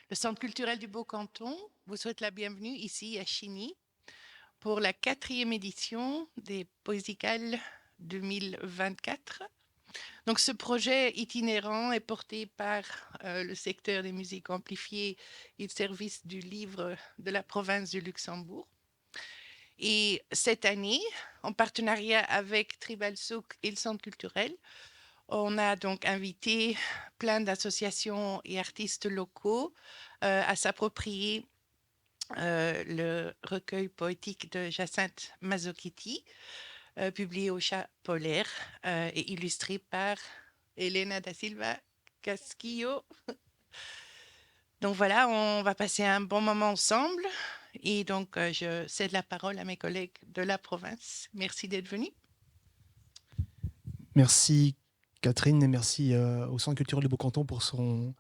Le Centre culturel du Beau-Canton vous souhaite la bienvenue ici à Chigny pour la 4e édition des Poésicales 2024. Donc, ce projet itinérant est porté par le secteur des musiques amplifiées et le service du livre de la province du Luxembourg. Et cette année, en partenariat avec Tribal Souk et le Centre culturel, on a donc invité plein d'associations et artistes locaux à s'approprier le recueil poétique de Jacinthe Mazzochetti, publié au Chat polaire et illustré par Elena da Silva Casquillo. Donc voilà, on va passer un bon moment ensemble. Et donc, je cède la parole à mes collègues de la province. Merci d'être venus. Merci Catherine et merci au Centre culturel du Beau-Canton pour son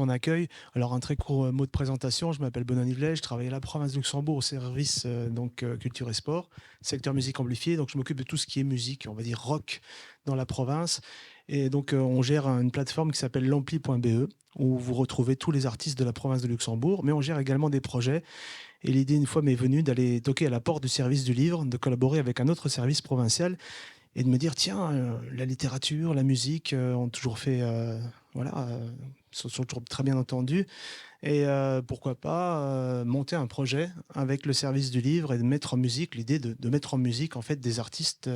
accueil. Alors un très court mot de présentation, je m'appelle Benoît Nivelet, je travaille à la province de Luxembourg au service culture et sport, secteur musique amplifiée, donc je m'occupe de tout ce qui est musique, on va dire rock dans la province. Et donc on gère une plateforme qui s'appelle l'ampli.be où vous retrouvez tous les artistes de la province de Luxembourg, mais on gère également des projets. Et l'idée, une fois m'est venue, d'aller toquer à la porte du service du livre, de collaborer avec un autre service provincial et de me dire tiens, la littérature, la musique ont toujours fait voilà, sont toujours très bien entendus. Et pourquoi pas monter un projet avec le service du livre et de mettre en musique, l'idée de mettre en musique en fait des artistes,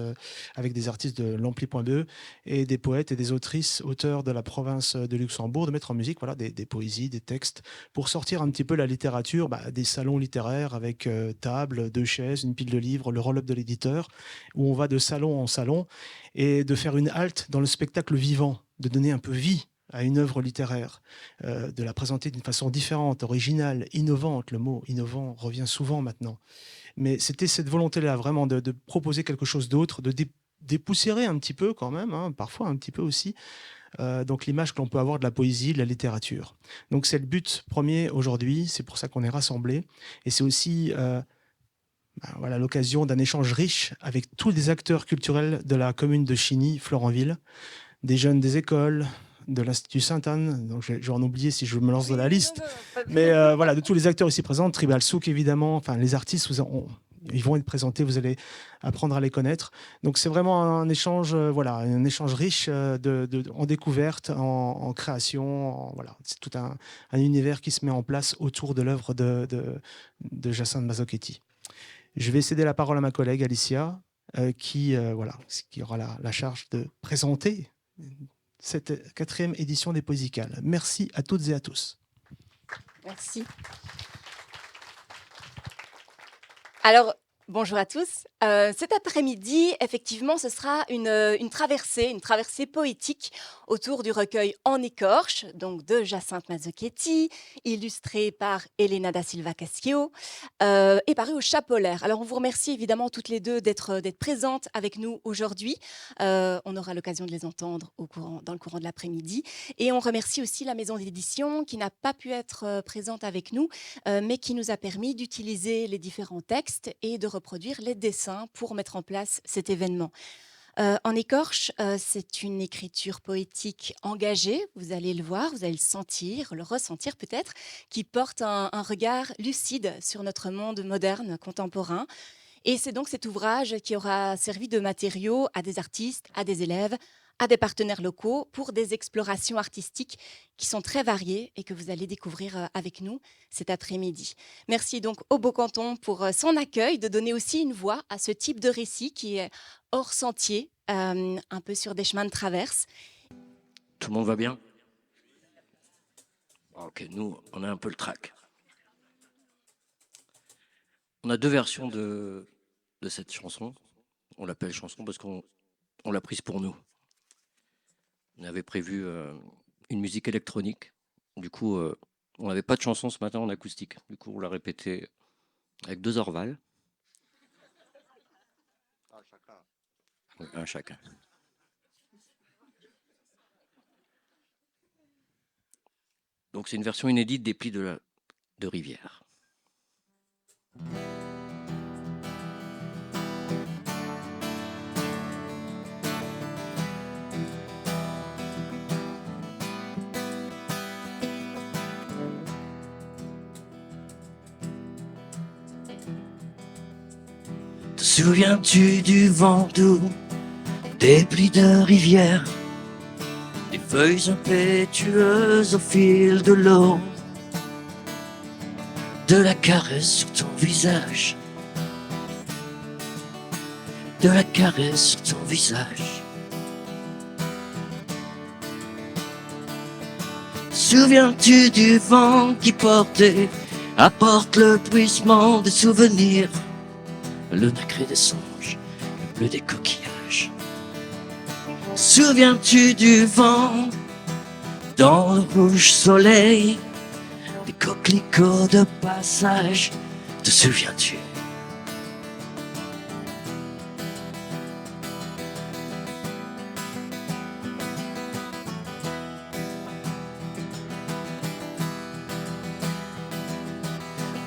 avec des artistes de l'ampli.be et des poètes et des autrices, auteurs de la province de Luxembourg, de mettre en musique voilà, des poésies, des textes, pour sortir un petit peu la littérature des salons littéraires avec table, deux chaises, une pile de livres, le roll-up de l'éditeur, où on va de salon en salon et de faire une halte dans le spectacle vivant, de donner un peu vie à une œuvre littéraire, de la présenter d'une façon différente, originale, innovante. Le mot innovant revient souvent maintenant. Mais c'était cette volonté-là, vraiment, de proposer quelque chose d'autre, de dépoussiérer un petit peu quand même, hein, parfois un petit peu aussi, donc l'image que l'on peut avoir de la poésie, de la littérature. Donc c'est le but premier aujourd'hui, c'est pour ça qu'on est rassemblés. Et c'est aussi voilà, l'occasion d'un échange riche avec tous les acteurs culturels de la commune de Chigny, Florenville, des jeunes des écoles, de l'Institut Sainte-Anne, donc je vais en oublier si je me lance dans la liste, mais voilà, de tous les acteurs ici présents, Tribal Souk évidemment, enfin les artistes, ils vont être présentés, vous allez apprendre à les connaître. Donc c'est vraiment un échange, voilà, un échange riche en découverte, en création, voilà, c'est tout un univers qui se met en place autour de l'œuvre de Jacinthe Mazzochetti. Je vais céder la parole à ma collègue Alicia, voilà, qui aura la charge de présenter cette 4e édition des Poésicales. Merci à toutes et à tous. Merci. Alors, bonjour à tous. Cet après-midi, effectivement, ce sera une traversée poétique autour du recueil En écorche, donc de Jacinthe Mazzochetti, illustré par Elena da Silva Casquillo, et paru au Chat polaire. Alors, on vous remercie évidemment toutes les deux d'être présentes avec nous aujourd'hui. On aura l'occasion de les entendre dans le courant de l'après-midi. Et on remercie aussi la maison d'édition qui n'a pas pu être présente avec nous, mais qui nous a permis d'utiliser les différents textes et de reproduire les dessins pour mettre en place cet événement. En écorche, c'est une écriture poétique engagée, vous allez le voir, vous allez le sentir, le ressentir peut-être, qui porte un regard lucide sur notre monde moderne, contemporain. Et c'est donc cet ouvrage qui aura servi de matériau à des artistes, à des élèves, à des partenaires locaux pour des explorations artistiques qui sont très variées et que vous allez découvrir avec nous cet après-midi. Merci donc au Beau-Canton pour son accueil, de donner aussi une voix à ce type de récit qui est hors sentier, un peu sur des chemins de traverse. Tout le monde va bien? Ok, nous, on a un peu le trac. On a deux versions de cette chanson. On l'appelle chanson parce qu'on l'a prise pour nous. On avait prévu une musique électronique. Du coup, on n'avait pas de chanson ce matin en acoustique. Du coup, on l'a répété avec 2 orvales. Un chacun. Donc c'est une version inédite des Plis de Rivière. Te souviens-tu du vent doux, des plis de rivière, des feuilles impétueuses au fil de l'eau, de la caresse sur ton visage, de la caresse sur ton visage. Souviens-tu du vent qui apporte le bruissement des souvenirs, le nacré des songes, le bleu des coquillages. Souviens-tu du vent dans le rouge soleil, des coquelicots de passage, te souviens-tu?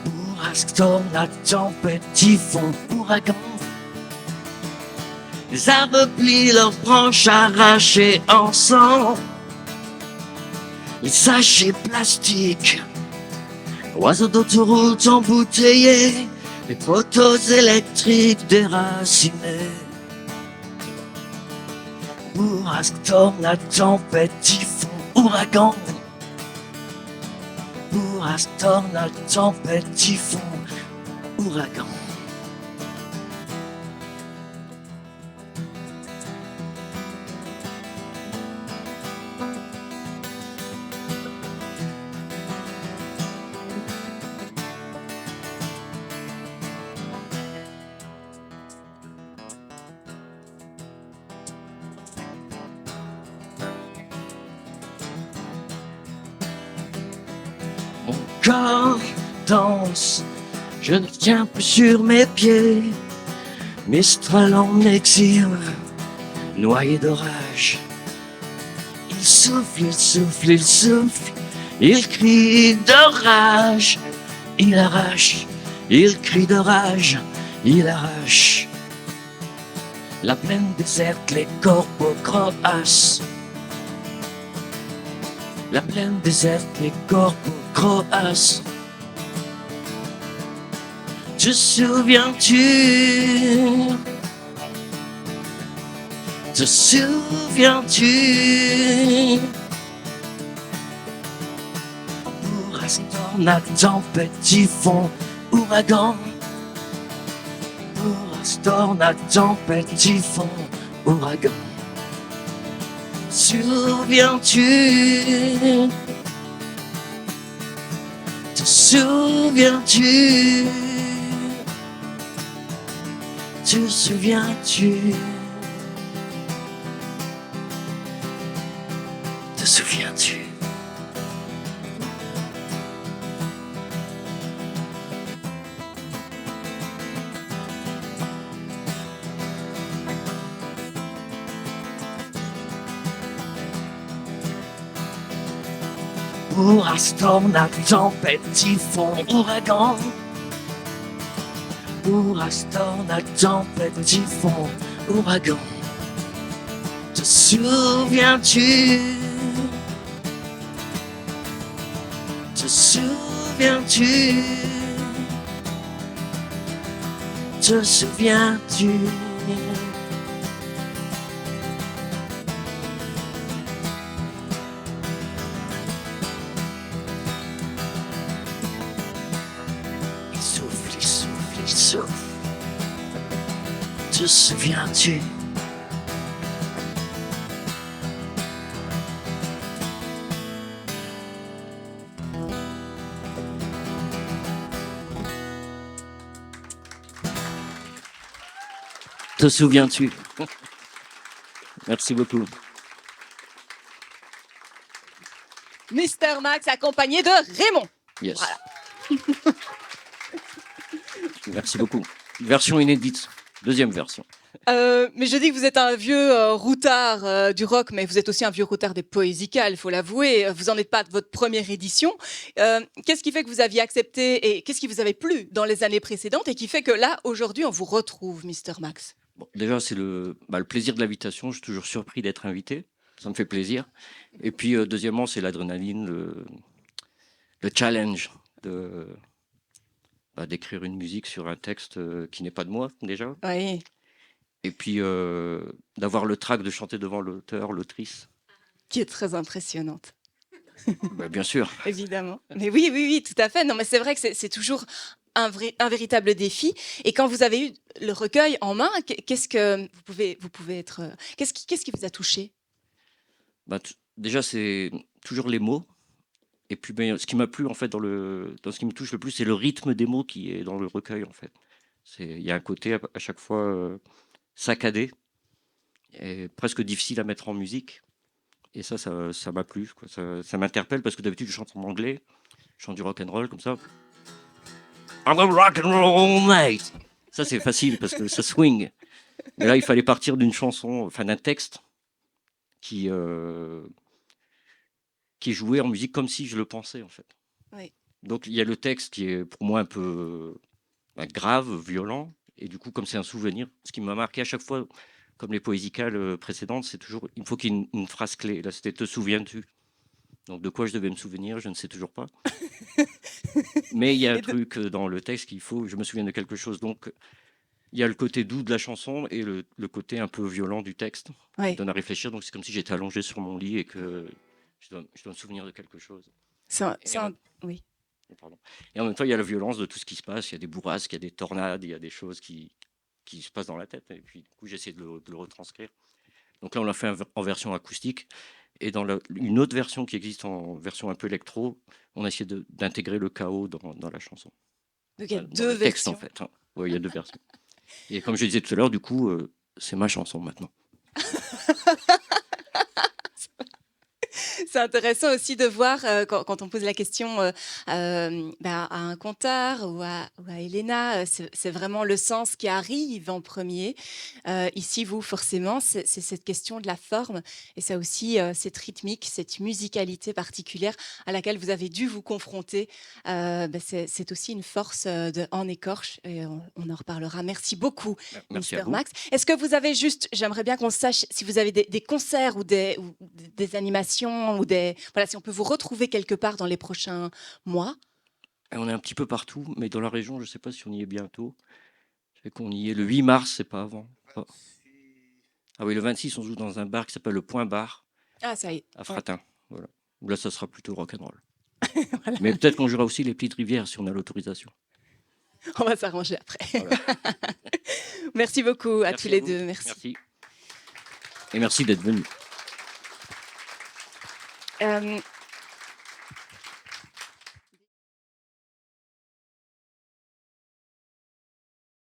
Bourrasque, tornade, tempête, typhon, ouragan. Les arbres plient leurs branches arrachées en sang. Les sachets plastiques, oiseaux d'autoroute embouteillés, les poteaux électriques déracinés. Bourrasque, tornade, tempête, typhon, ouragan. Bourrasque, tornade, tempête, typhon, ouragan. Mon corps danse, je ne tiens plus sur mes pieds. Mistral en exil, noyé d'orage. Il souffle, il souffle, il souffle, il crie de rage. Il arrache, il crie de rage, il arrache. La plaine déserte, les corbeaux croassent. La plaine déserte, les corbeaux croassent. Te souviens-tu? Te souviens-tu? Bourrasque, tornade, tempête, typhon, ouragan. Bourrasque, tornade, tempête, typhon, ouragan. Souviens-tu? Te souviens-tu? Te souviens-tu? Te souviens-tu? Bourrasque, tornade, tempête, typhon, ouragan. Bourrasque, tornade, tempête, typhon, ouragan. Te souviens-tu? Te souviens-tu? Te souviens-tu? Il souffle, il souffle, il souffle. Te souviens-tu? Te souviens-tu? Merci beaucoup. Mister Max accompagné de Raymond. Yes. Voilà. Merci beaucoup. Version inédite. Deuxième version. Mais je dis que vous êtes un vieux routard du rock, mais vous êtes aussi un vieux routard des poésicales, il faut l'avouer. Vous n'en êtes pas de votre première édition. Qu'est-ce qui fait que vous aviez accepté et qu'est-ce qui vous avait plu dans les années précédentes et qui fait que là, aujourd'hui, on vous retrouve, Mister Max? Bon, déjà, c'est le plaisir de l'invitation. Je suis toujours surpris d'être invité. Ça me fait plaisir. Et puis, deuxièmement, c'est l'adrénaline, le challenge d'écrire une musique sur un texte qui n'est pas de moi déjà. Oui, Et puis d'avoir le trac de chanter devant l'auteur, l'autrice. qui est très impressionnante. Bien sûr. Évidemment. Mais oui, oui, oui, tout à fait. Non, mais c'est vrai que c'est toujours un véritable défi. Et quand vous avez eu le recueil en main, qu'est-ce que vous pouvez être. Qu'est-ce qui vous a touché? Déjà, c'est toujours les mots. Et puis, ce qui m'a plu, en fait, dans ce qui me touche le plus, c'est le rythme des mots qui est dans le recueil, en fait. Il y a un côté à chaque fois saccadé et presque difficile à mettre en musique. Et ça m'a plu, quoi. Ça m'interpelle parce que d'habitude, je chante en anglais, je chante du rock and roll comme ça. I'm a rock and roll mate. Ça, c'est facile parce que ça swing. Mais là, il fallait partir d'une chanson, enfin d'un texte qui est joué en musique comme si je le pensais, en fait. Oui. Donc, il y a le texte qui est pour moi un peu grave, violent. Et du coup, comme c'est un souvenir, ce qui m'a marqué à chaque fois, comme les poésicales précédentes, c'est toujours, il faut qu'il y ait une phrase clé. Là, c'était te souviens-tu? Donc, de quoi je devais me souvenir, je ne sais toujours pas. Mais il y a un truc dans le texte qu'il faut, je me souviens de quelque chose. Donc, il y a le côté doux de la chanson et le côté un peu violent du texte qui donne à réfléchir. Donc, c'est comme si j'étais allongé sur mon lit et que je dois me souvenir de quelque chose. Oui. Pardon. Et en même temps, il y a la violence de tout ce qui se passe. Il y a des bourrasques, il y a des tornades, il y a des choses qui se passent dans la tête. Et puis, du coup, j'essaie de le retranscrire. Donc là, on l'a fait en version acoustique. Et dans une autre version qui existe en version un peu électro, on a essayé d'intégrer le chaos dans la chanson. Donc il y a Dans deux le texte, versions. en fait. Oui, il y a deux versions. Et comme je disais tout à l'heure, du coup, c'est ma chanson maintenant. C'est intéressant aussi de voir quand on pose la question à un compteur ou à Elena, c'est vraiment le sens qui arrive en premier. Ici, vous, forcément, c'est cette question de la forme et ça aussi, cette rythmique, cette musicalité particulière à laquelle vous avez dû vous confronter. C'est aussi une force de En Écorche et on en reparlera. Merci beaucoup, Merci à Mister vous. Max. Est-ce que vous avez juste, j'aimerais bien qu'on sache si vous avez des concerts ou des animations ou voilà, si on peut vous retrouver quelque part dans les prochains mois. Et on est un petit peu partout, mais dans la région, je ne sais pas si on y est bientôt. Je sais qu'on y est le 8 mars, c'est pas avant. Oh. Ah oui, le 26, on joue dans un bar qui s'appelle le Point Bar Ah, ça y est. à Fratin. Voilà. Là, ça sera plutôt rock'n'roll. Voilà. Mais peut-être qu'on jouera aussi les Petites Rivières si on a l'autorisation. On va s'arranger après. Voilà. Merci beaucoup à Merci tous les vous. deux. Merci. Merci. Et merci d'être venu.